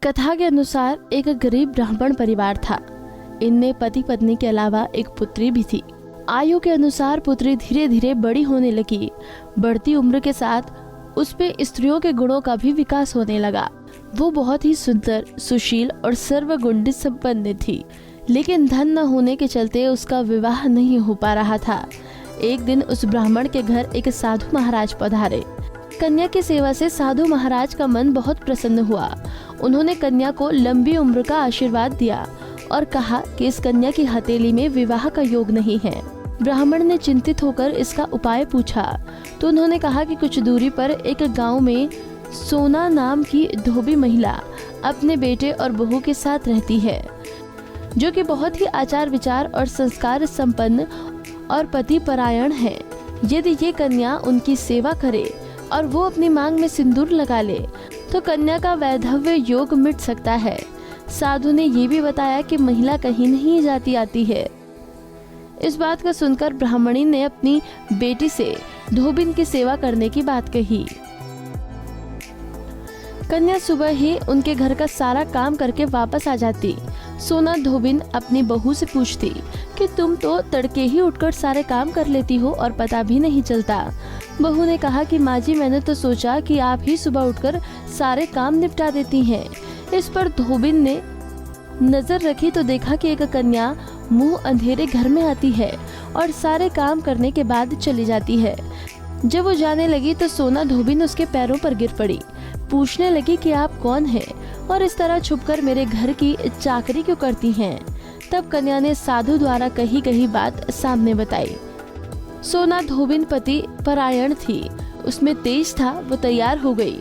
कथा के अनुसार एक गरीब ब्राह्मण परिवार था। इनमें पति पत्नी के अलावा एक पुत्री भी थी। आयु के अनुसार पुत्री धीरे धीरे बड़ी होने लगी। बढ़ती उम्र के साथ उस पे स्त्रियों के गुणों का भी विकास होने लगा। वो बहुत ही सुंदर, सुशील और सर्वगुण संपन्न थी, लेकिन धन न होने के चलते उसका विवाह नहीं हो पा रहा था। एक दिन उस ब्राह्मण के घर एक साधु महाराज पधारे। कन्या की सेवा से साधु महाराज का मन बहुत प्रसन्न हुआ। उन्होंने कन्या को लंबी उम्र का आशीर्वाद दिया और कहा कि इस कन्या की हथेली में विवाह का योग नहीं है। ब्राह्मण ने चिंतित होकर इसका उपाय पूछा तो उन्होंने कहा कि कुछ दूरी पर एक गांव में सोना नाम की धोबी महिला अपने बेटे और बहू के साथ रहती है, जो कि बहुत ही आचार विचार और संस्कार संपन्न और पति परायण है। यदि ये कन्या उनकी सेवा करे और वो अपनी मांग में सिंदूर लगा ले तो कन्या का वैधव्य योग मिट सकता है। साधु ने ये भी बताया कि महिला कहीं नहीं जाती आती है। इस बात का सुनकर ब्राह्मणी ने अपनी बेटी से धोबिन की सेवा करने की बात कही। कन्या सुबह ही उनके घर का सारा काम करके वापस आ जाती। सोना धोबिन अपनी बहू से पूछती कि तुम तो तड़के ही उठकर सारे काम कर लेती हो और पता भी नहीं चलता। बहू ने कहा कि माँ जी, मैंने तो सोचा कि आप ही सुबह उठकर सारे काम निपटा देती हैं। इस पर धोबिन ने नजर रखी तो देखा कि एक कन्या मुंह अंधेरे घर में आती है और सारे काम करने के बाद चली जाती है। जब वो जाने लगी तो सोना धोबिन उसके पैरों पर गिर पड़ी। पूछने लगी कि आप कौन हैं और इस तरह छुपकर मेरे घर की चाकरी क्यों करती हैं। तब कन्या ने साधु द्वारा कही गई बात सामने बताई। सोना धोबिन पति परायण थी, उसमें तेज था, वो तैयार हो गई।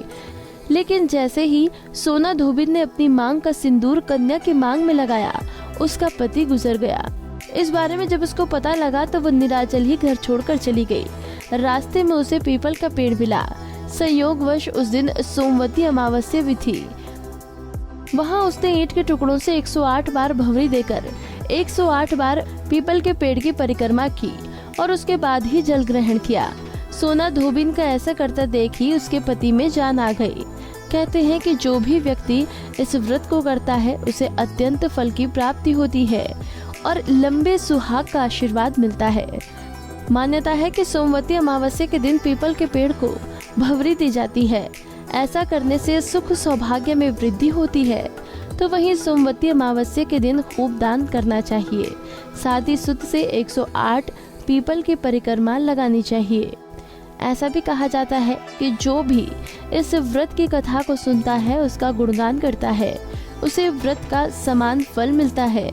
लेकिन जैसे ही सोना धोबिन ने अपनी मांग का सिंदूर कन्या की मांग में लगाया, उसका पति गुजर गया। इस बारे में जब उसको पता लगा तो वो निराचल ही घर छोड़कर चली गई। रास्ते में उसे पीपल का पेड़ मिला। संयोगवश उस दिन सोमवती अमावस्या भी थी। वहाँ उसने ईंट के टुकड़ों से 108 बार भंवरी देकर 108 बार पीपल के पेड़ की परिक्रमा की और उसके बाद ही जल ग्रहण किया। सोना धोबिन का ऐसा करता देख ही उसके पति में जान आ गई। कहते हैं कि जो भी व्यक्ति इस व्रत को करता है उसे अत्यंत फल की प्राप्ति होती है और लंबे सुहाग का आशीर्वाद मिलता है। मान्यता है कि सोमवती अमावस्या के दिन पीपल के पेड़ को भंवरी दी जाती है। ऐसा करने से सुख सौभाग्य में वृद्धि होती है। तो वहीं सोमवती अमावस्या के दिन खूब दान करना चाहिए। साथ ही सुत से 108 पीपल की परिक्रमा लगानी चाहिए। ऐसा भी कहा जाता है कि जो भी इस व्रत की कथा को सुनता है, उसका गुणगान करता है, उसे व्रत का समान फल मिलता है।